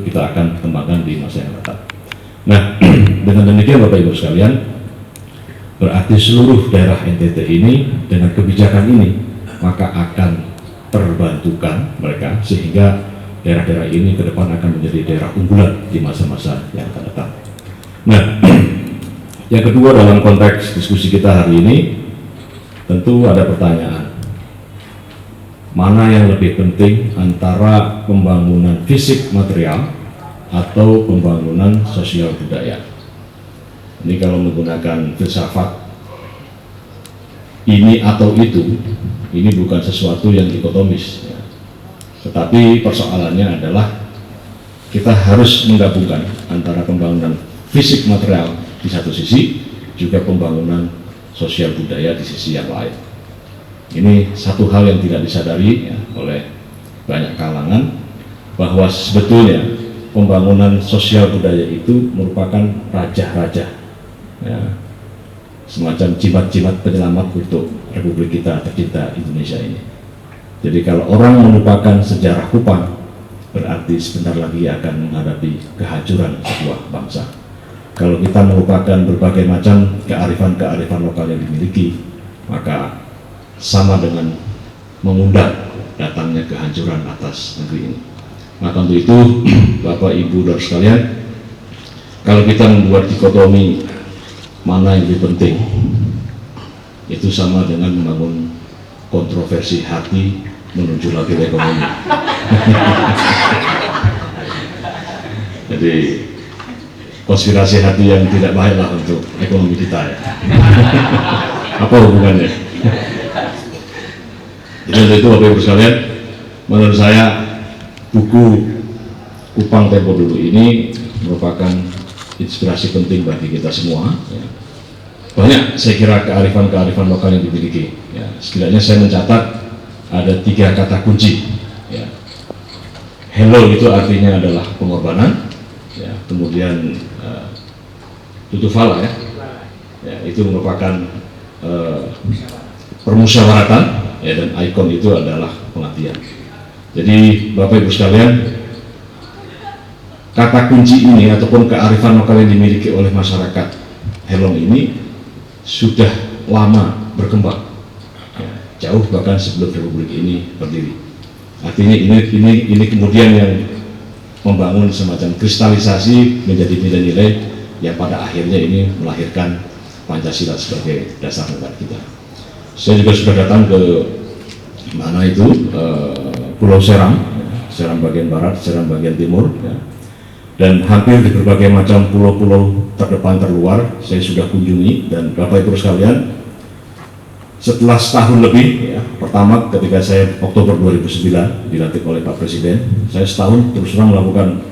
kita akan kembangkan di masa yang datang. Nah, dengan demikian Bapak Ibu sekalian, berarti seluruh daerah NTT ini dengan kebijakan ini maka akan terbantukan mereka sehingga daerah-daerah ini ke depan akan menjadi daerah unggulan di masa-masa yang akan datang. Nah, yang kedua dalam konteks diskusi kita hari ini tentu ada pertanyaan, mana yang lebih penting antara pembangunan fisik material atau pembangunan sosial budaya? Ini kalau menggunakan filsafat ini atau itu, ini bukan sesuatu yang dikotomis, ya. Tetapi persoalannya adalah kita harus menggabungkan antara pembangunan fisik material di satu sisi, juga pembangunan sosial budaya di sisi yang lain. Ini satu hal yang tidak disadari ya, oleh banyak kalangan, bahwa sebetulnya pembangunan sosial budaya itu merupakan raja-raja, ya, semacam jimat-jimat penyelamat untuk Republik kita tercinta Indonesia ini. Jadi kalau orang melupakan sejarah Kupang, berarti sebentar lagi akan menghadapi kehancuran sebuah bangsa. Kalau kita melupakan berbagai macam kearifan-kearifan lokal yang dimiliki, maka sama dengan mengundang datangnya kehancuran atas negeri ini. Maka untuk itu, Bapak Ibu dan sekalian, kalau kita membuat dikotomi mana yang lebih penting, itu sama dengan membangun kontroversi hati menuju labil ekonomi. Jadi konspirasi hati yang tidak baiklah untuk ekonomi kita, ya. Apa hubungannya? Jadi itu Bapak Ibu sekalian, menurut saya buku Kupang Tempo Dulu ini merupakan inspirasi penting bagi kita semua, ya. Banyak saya kira kearifan-kearifan lokal yang dimiliki, ya. Setidaknya saya mencatat ada 3 kata kunci, ya. Hello itu artinya adalah pengorbanan, ya. Kemudian tutufala, ya, itu merupakan permusyawaratan, ya, dan ikon itu adalah pengabdian. Jadi Bapak Ibu sekalian, kata kunci ini ataupun kearifan lokal yang dimiliki oleh masyarakat Helong ini sudah lama berkembang, ya, jauh bahkan sebelum Republik ini berdiri. Artinya ini kemudian yang membangun semacam kristalisasi menjadi nilai-nilai yang pada akhirnya ini melahirkan Pancasila sebagai dasar negara kita. Saya juga sudah datang ke mana itu Pulau Seram, Seram bagian barat, Seram bagian timur, ya. Dan hampir di berbagai macam pulau-pulau terdepan terluar saya sudah kunjungi. Dan Bapak Ibu sekalian, setelah setahun lebih, ya, pertama ketika saya Oktober 2009 dilantik oleh Pak Presiden, saya setahun terus terang melakukan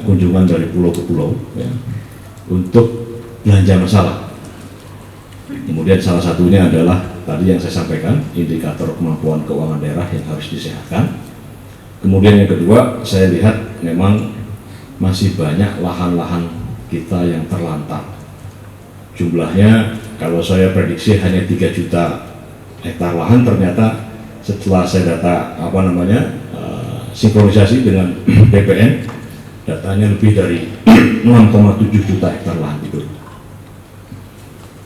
kunjungan dari pulau ke pulau, ya, untuk belanja masalah. Kemudian salah satunya adalah tadi yang saya sampaikan, indikator kemampuan keuangan daerah yang harus disehatkan. Kemudian yang kedua, saya lihat memang masih banyak lahan-lahan kita yang terlantar. Jumlahnya kalau saya prediksi hanya 3 juta hektar lahan, ternyata setelah saya data sinkronisasi dengan BPN, datanya lebih dari 6,7 juta hektar lahan itu.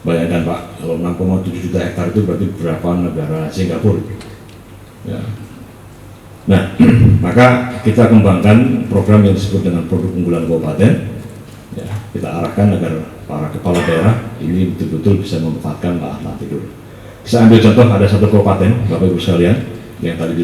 Bayangkan Pak, kalau 6,7 juta hektar itu berarti berapa negara Singapura, ya. Nah, maka kita kembangkan program yang disebut dengan produk unggulan kabupaten, ya, kita arahkan agar para kepala daerah ini betul-betul bisa memanfaatkan lahan-lahan itu. Saya ambil contoh, ada satu kabupaten Bapak Ibu sekalian yang tadi